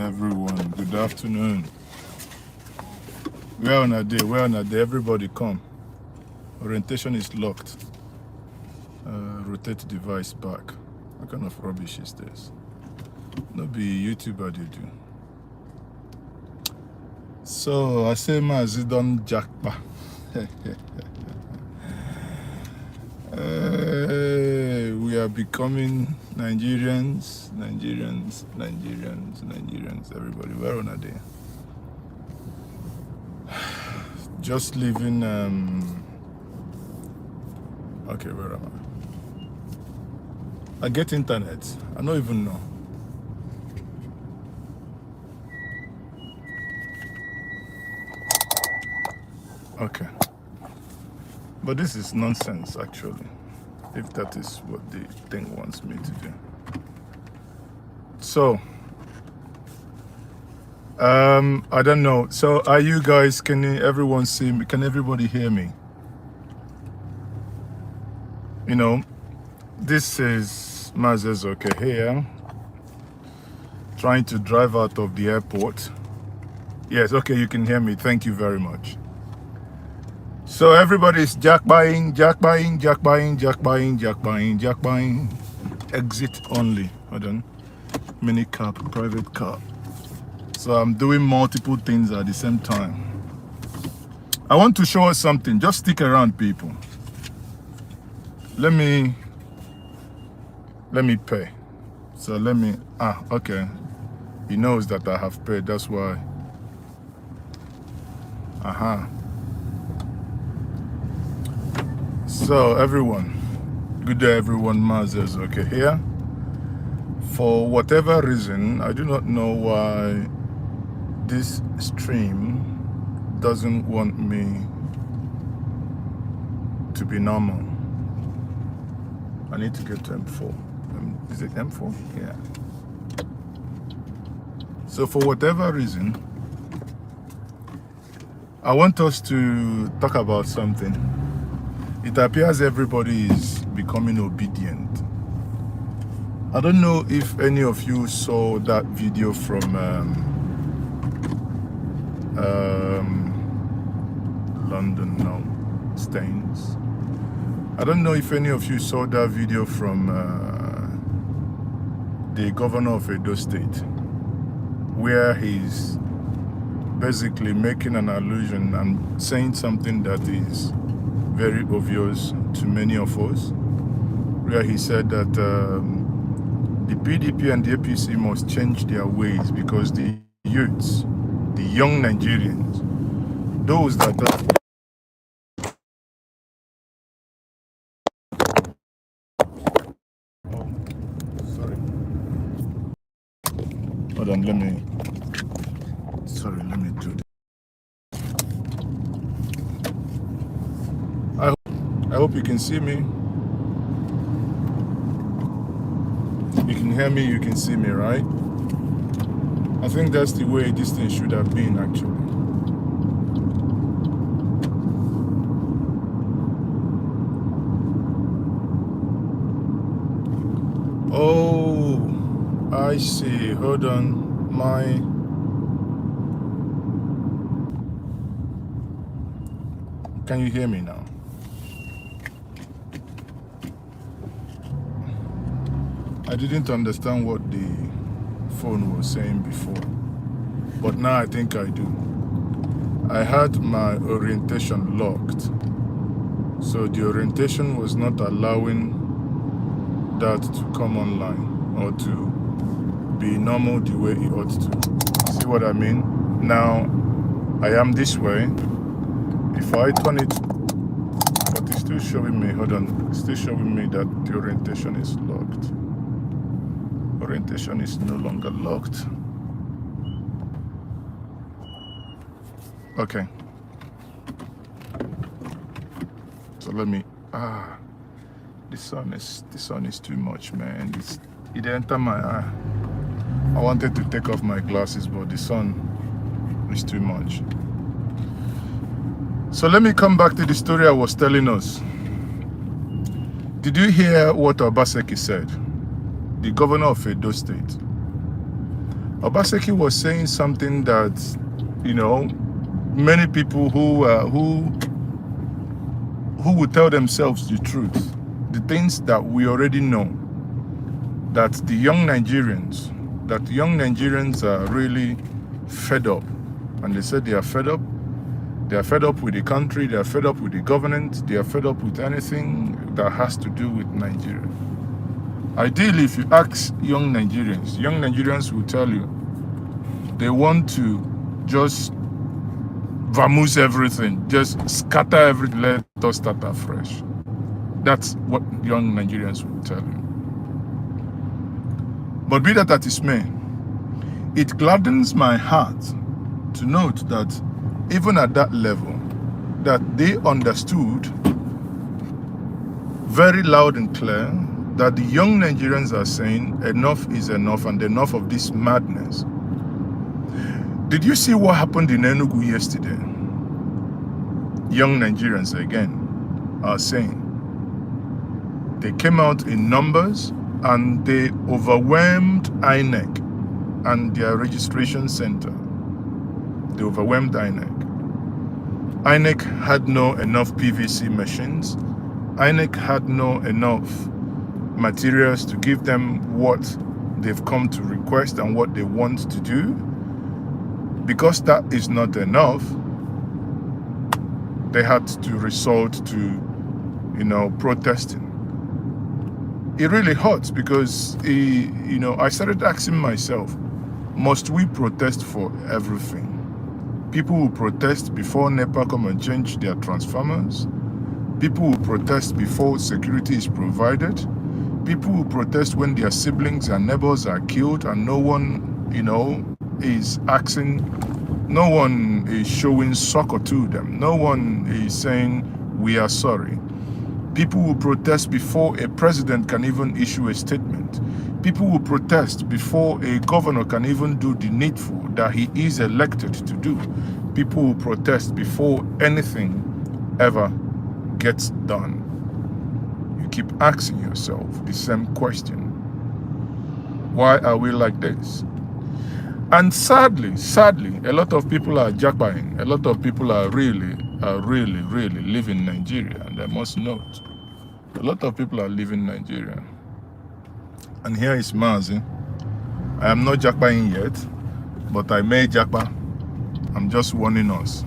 everyone. Good afternoon. We're on a day. Everybody come. Orientation is locked. Rotate device back. What kind of rubbish is this? No be YouTuber they do. So I say Maazi don Japa. We are becoming Nigerians. Everybody, we're on a day. Just leaving. Okay, where am I get internet. I don't even know. Okay. But this is nonsense, actually, if that is what the thing wants me to do. So, I don't know. So, are you guys, can everyone see me? Can everybody hear me? You know, this is Maazi okay here, trying to drive out of the airport. Yes, okay, you can hear me. Thank you very much. So everybody's jack buying. Exit only. Hold on. Mini cab, private car. So I'm doing multiple things at the same time. I want to show us something. Just stick around, people. Let me pay. So let me, okay. He knows that I have paid, that's why. So everyone, good day everyone, Maazi okay here. For whatever reason, I do not know why this stream doesn't want me to be normal. I need to get to M4. Is it M4? Yeah. So for whatever reason, I want us to talk about something. It appears everybody is becoming obedient. I don't know if any of you saw that video from London, no, Staines. I don't know if any of you saw that video from the governor of Edo State, where he's basically making an allusion and saying something that is very obvious to many of us, where he said that the PDP and the APC must change their ways because the youths, the young Nigerians, those that are hold on, let me do this. I hope you can see me. You can hear me, you can see me, right? I think that's the way this thing should have been, actually. Oh, I see. Hold on. Can you hear me now? I didn't understand what the phone was saying before, but now I think I do. I had my orientation locked, so the orientation was not allowing that to come online or to be normal the way it ought to. See what I mean? Now I am this way. If I turn it, but it's still showing me, hold on, it's still showing me that the orientation is locked. Orientation is no longer locked. Okay. So let me, the sun is too much, man. It entered my eye. I wanted to take off my glasses, but the sun is too much. So let me come back to the story I was telling us. Did you hear what Obaseki said? The governor of Edo State. Obaseki was saying something that, you know, many people who would tell themselves the truth, the things that we already know, that the young Nigerians are really fed up. And they said they are fed up. They are fed up with the country, they are fed up with the government, they are fed up with anything that has to do with Nigeria. Ideally, if you ask young Nigerians will tell you they want to just vamoose everything, just scatter everything, let us start afresh. That's what young Nigerians will tell you. But be that as it may, it gladdens my heart to note that even at that level, that they understood very loud and clear that the young Nigerians are saying enough is enough and enough of this madness. Did you see what happened in Enugu yesterday? Young Nigerians again are saying they came out in numbers and they overwhelmed INEC and their registration center. They overwhelmed INEC. INEC had no enough PVC machines. INEC had no enough materials to give them what they've come to request and what they want to do. Because that is not enough, they had to resort to, you know, protesting. It really hurts because, you know, I started asking myself, must we protest for everything? People will protest before NEPA come and change their transformers. People will protest before security is provided. People will protest when their siblings and neighbors are killed and no one, you know, is asking, no one is showing succor to them. No one is saying, we are sorry. People will protest before a president can even issue a statement. People will protest before a governor can even do the needful that he is elected to do. People will protest before anything ever gets done. You keep asking yourself the same question. Why are we like this? And sadly, a lot of people are japaing. A lot of people are really living Nigeria. And I must note, a lot of people are living Nigeria. And here is Maazi. I am not japaing yet, but I may japa. I'm just warning us.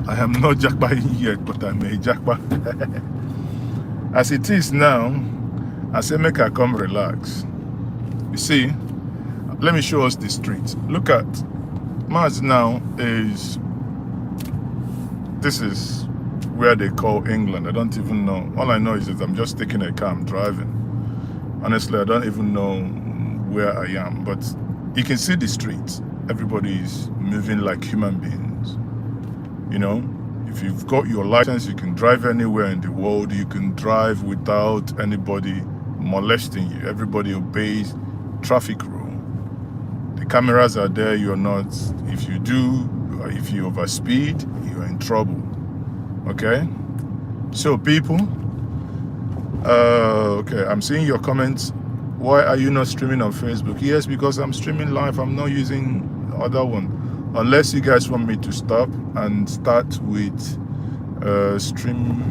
I am not japaing yet, but I may japa. As it is now, I say make I come relax. You see, let me show us the street. Look at Maazi now this is where they call England. I don't even know. All I know is that I'm just taking a car, I'm driving. Honestly, I don't even know where I am, but you can see the streets. Everybody is moving like human beings. You know, if you've got your license, you can drive anywhere in the world. You can drive without anybody molesting you. Everybody obeys traffic rule. The cameras are there, you're not. If you do, if you overspeed, you're in trouble. Okay? So people, okay, I'm seeing your comments. Why are you not streaming on Facebook? Yes, because I'm streaming live. I'm not using other one. Unless you guys want me to stop and start with stream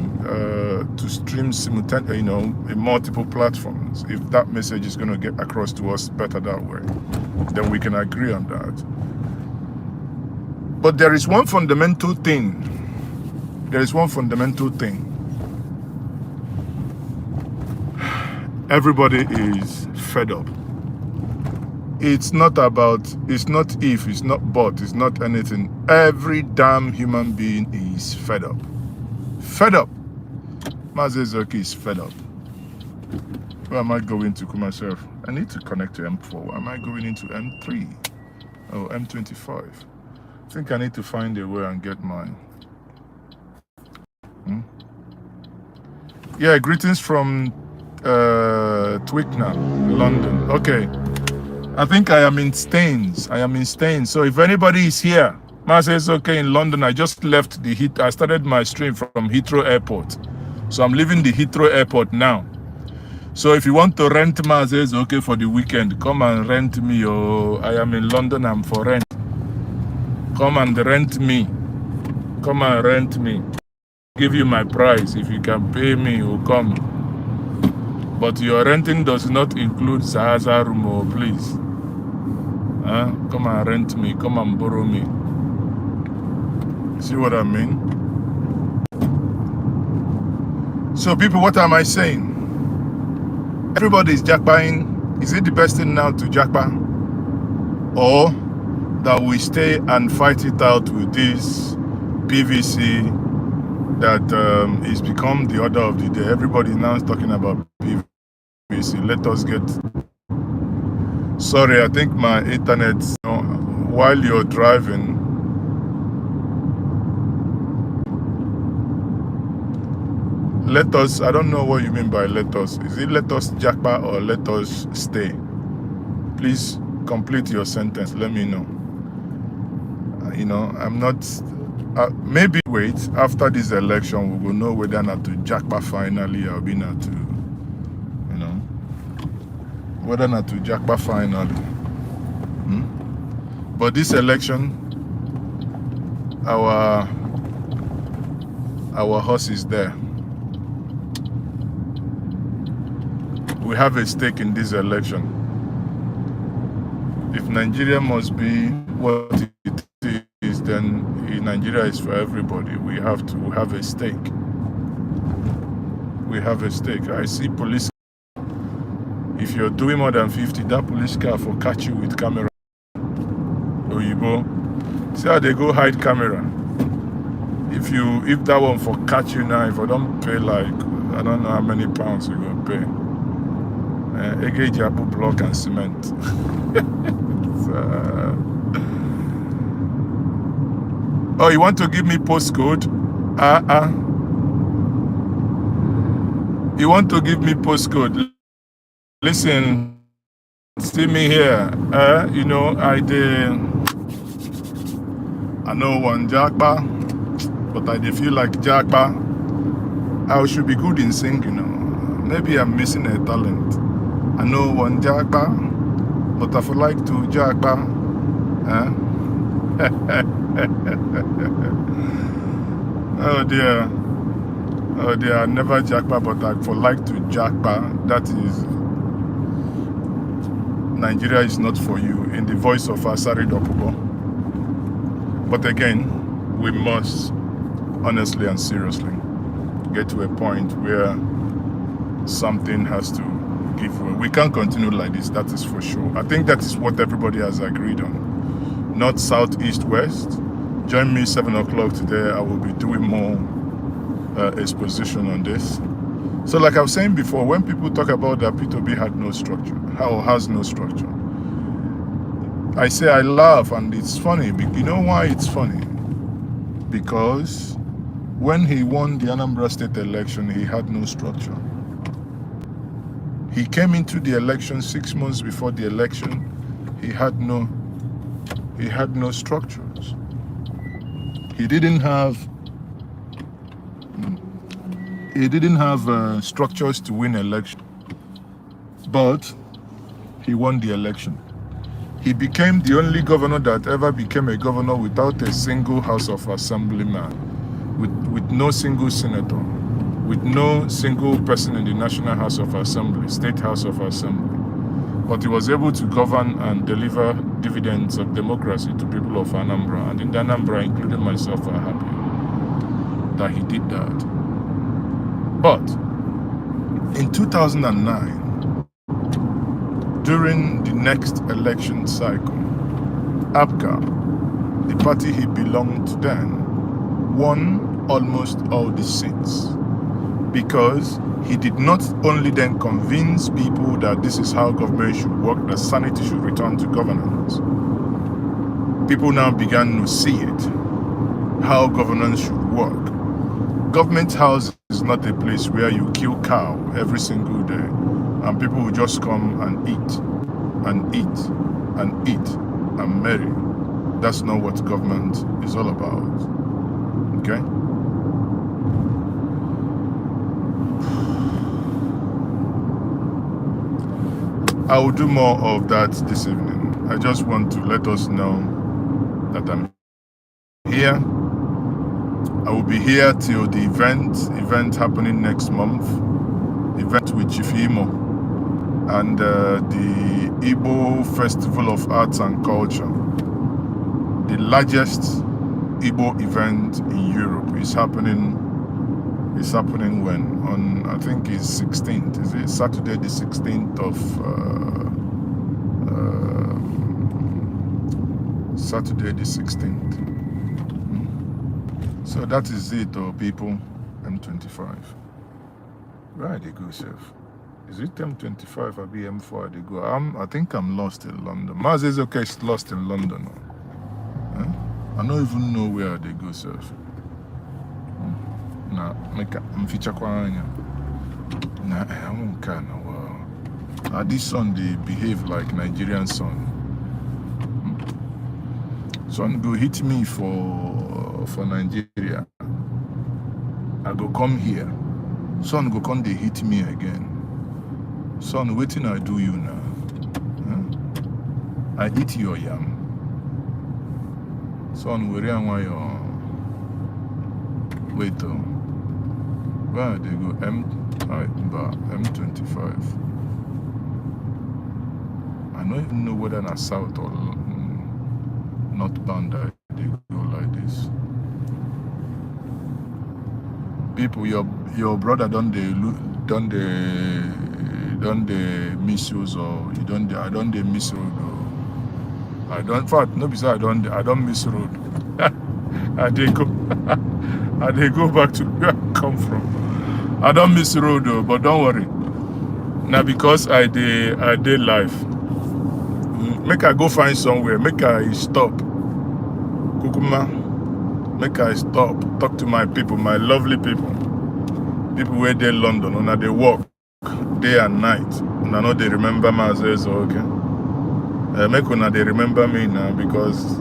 simultaneously, you know, in multiple platforms. If that message is going to get across to us better that way, then we can agree on that. But there is one fundamental thing. There is one fundamental thing. Everybody is fed up. It's not about, it's not if, it's not but, it's not anything. Every damn human being is fed up. Fed up. Maazi is fed up. Where am I going to myself? I need to connect to M4. Am I going into M3? Oh, M25. I think I need to find a way and get mine. Yeah, greetings from Twickenham, London. Okay. I think I am in Staines. So if anybody is here, Maazi is okay in London. I just left I started my stream from Heathrow Airport. So I'm leaving the Heathrow Airport now. So if you want to rent Maazi, it's okay for the weekend. Come and rent me. Oh, I am in London. I'm for rent. Come and rent me. Come and rent me. Give you my price. If you can pay me, you come. But your renting does not include Zaza room. Oh, please. Come and rent me. Come and borrow me. See what I mean? So people, what am I saying? Everybody is jackpotting. Is it the best thing now to jackpot? Or that we stay and fight it out with this PVC that is become the order of the day? Everybody now is talking about PVC. Let us get... Sorry, I think my internet, while you're driving, let us, I don't know what you mean by let us. Is it let us jackpot or let us stay? Please complete your sentence. Let me know. I'm not... maybe wait, after this election, we will know whether or not to jackpot finally or be not to, whether or not to jackpot finally. But this election, our horse is there. We have a stake in this election. If Nigeria must be what it is, then Nigeria is for everybody. We have a stake. We have a stake. I see police. If you're doing more than 50, that police car will catch you with camera. Oyibo. See how they go hide camera. If that one for catch you now, if I don't pay like, I don't know how many pounds you will pay. Japa block and cement. Oh, you want to give me postcode? You want to give me postcode? Listen, see me here. I know one Japa, but I feel like Japa. I should be good in singing. Maybe I'm missing a talent. I know one Japa, but I feel like to Japa. Oh dear, I never Japa, but I for like to Japa. That is, Nigeria is not for you, in the voice of Asari Dokubo. But again, we must honestly and seriously get to a point where something has to give way. We can't continue like this, that is for sure. I think that is what everybody has agreed on. North, south, east, west. Join me 7 o'clock today. I will be doing more exposition on this. So like I was saying before, when people talk about that P2B had no structure, how has no structure, I say I laugh, and it's funny. You know why it's funny? Because when he won the Anambra State election, he had no structure. He came into the election 6 months before the election. He had no structures. He didn't have structures to win election, but he won the election. He became the only governor that ever became a governor without a single House of Assemblyman, with no single senator, with no single person in the National House of Assembly, State House of Assembly. But he was able to govern and deliver dividends of democracy to people of Anambra. And in Anambra, including myself, are happy that he did that. But in 2009, during the next election cycle, APGA, the party he belonged to then, won almost all the seats, because he did not only then convince people that this is how government should work, that sanity should return to governance. People now began to see it, how governance should work. Government house is not a place where you kill cow every single day and people will just come and eat and eat and eat and marry. That's not what government is all about. Okay? I will do more of that this evening. I just want to let us know that I'm here. I will be here till the event happening next month. Event with Chief Imo and the Igbo Festival of Arts and Culture. The largest Igbo event in Europe is happening. It's happening when? On, I think it's 16th. Is it Saturday the 16th of Saturday the 16th. So that is it, people. M25. Where they go, chef? Is it M25 or BM4 they go? I think I'm lost in London. Maazi is okay, it's lost in London. Huh? I don't even know where they go, chef. Nah, I'm feature kwanya. Nah, I won't kind of this son they behave like Nigerian son. Son go hit me for Nigeria. I go come here. Son go come they hit me again. Son, waiting I do you now. Huh? I eat your yam. Son, where am I? Wait where they go? M25. I don't even know whether na south or northbound they go like this. People, your brother don't they miss you, or you don't I don't they miss road. I don't. In fact, no, besides I don't miss road. I they go back to where I come from. I don't miss road though, but don't worry. Now because I did life. Make I go find somewhere. Make I stop. Kukuma. Make I stop. Talk to my people, my lovely people. People where they in London, and they walk day and night. And I know they remember Maazi, so okay. Make una they remember me now because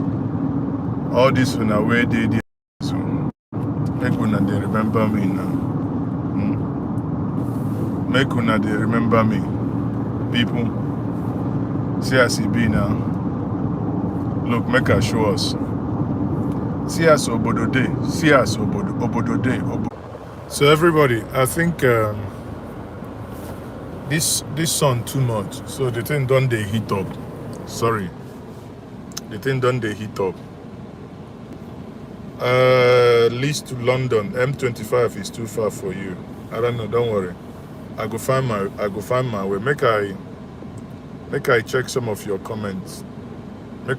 all this una where they did. So make una they remember me now. Make una they remember me. People. See as it be now. Look, make her show us. See us obodo day. See us obodo day. So everybody, I think this sun too much. So the thing done they heat up. Sorry. The thing done they heat up. Least to London. M25 is too far for you. I don't know, don't worry. I go find my way. Make I check some of your comments. I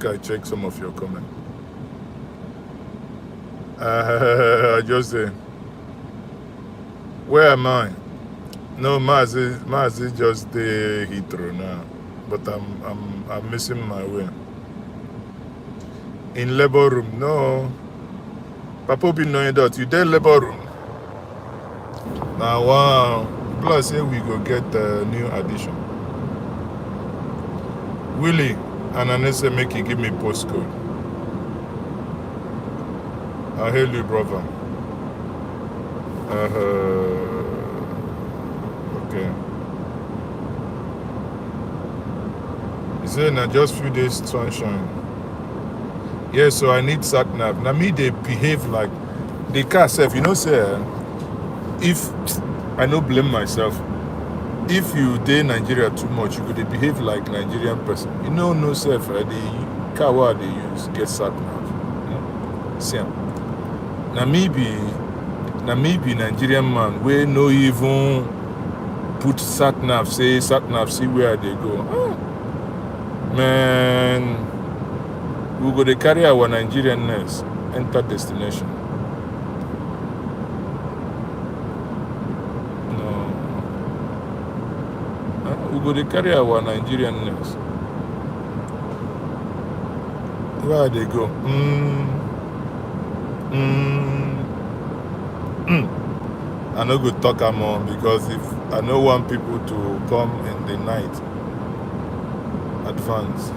just say, where am I? No, Maazi just the Heathrow now, but I'm missing my way. In labor room, no. Papa be knowing that you there labor room. Now wow. Plus here we go get a new addition. Willie, and Anessa make you give me postcode. I'll hail you, brother. Okay. He said, now just few days sunshine. Yeah, so I need sat nav. Now me they behave like the car self, you know, say if I don't blame myself. If you date Nigeria too much, you could behave like Nigerian person. You know, no self, the car what they use get sat nav. See, now me be Nigerian man, we no even put sat nav, say sat nav, see where they go. Man, we go to carry our Nigerianness, enter destination. We go to carry our Nigerianness. Where they go? I no go talk more because if I no want people to come in the night, advance,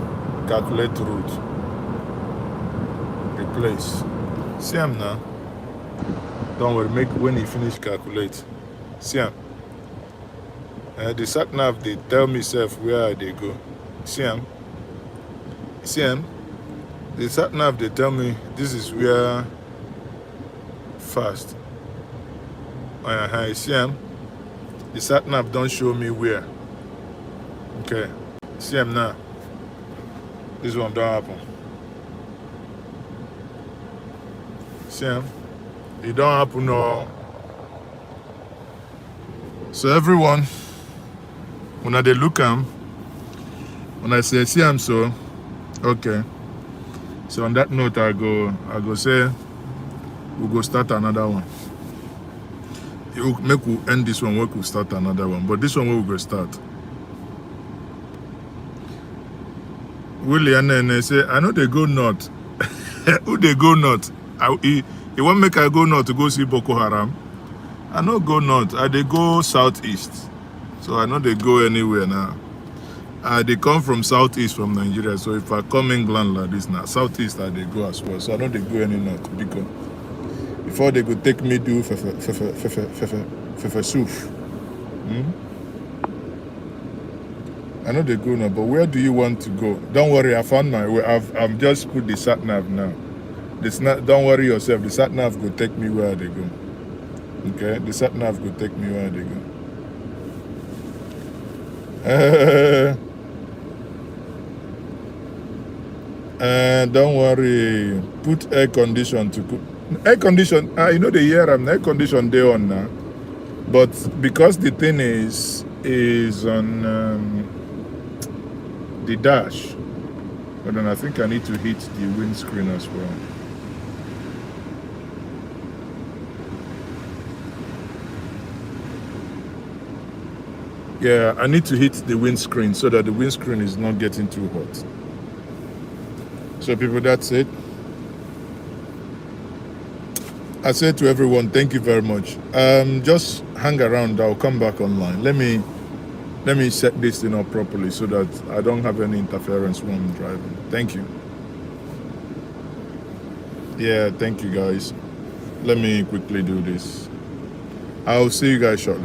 calculate route, replace. See him now. Don't worry, make when he finish calculate. See him. The sat nav, they tell me self where they go. See them? See them? The sat nav, they tell me this is where fast. You see them? The sat nav don't show me where. Okay. See them now. This one don't happen. See them? It don't happen no. So everyone, when they look am, when I say see am so, okay. So on that note, I go say we go start another one. You make we end this one, we could start another one. But this one we will go start. Willie and say, I know they go north. Who they go north? He won't make I go north to go see Boko Haram. I know go north. They go southeast. So I know they go anywhere now. They come from southeast from Nigeria. So if I come England like this now, southeast they go as well. So I know they go any north because before they could take me to fefe soup. I know they go now, but where do you want to go? Don't worry, I found my way. I've just put the sat nav now. Don't worry yourself. The sat nav will take me where they go. Okay, the sat nav will take me where they go. Don't worry. Put air condition to cook. Air condition. You know the year I'm air condition day on now, but because the thing is on the dash, but then I think I need to hit the windscreen as well. Yeah, I need to hit the windscreen so that the windscreen is not getting too hot. So people, that's it. I said to everyone, thank you very much. Just hang around. I'll come back online. Let me set this thing up properly so that I don't have any interference when I'm driving. Thank you. Yeah, thank you guys. Let me quickly do this. I'll see you guys shortly.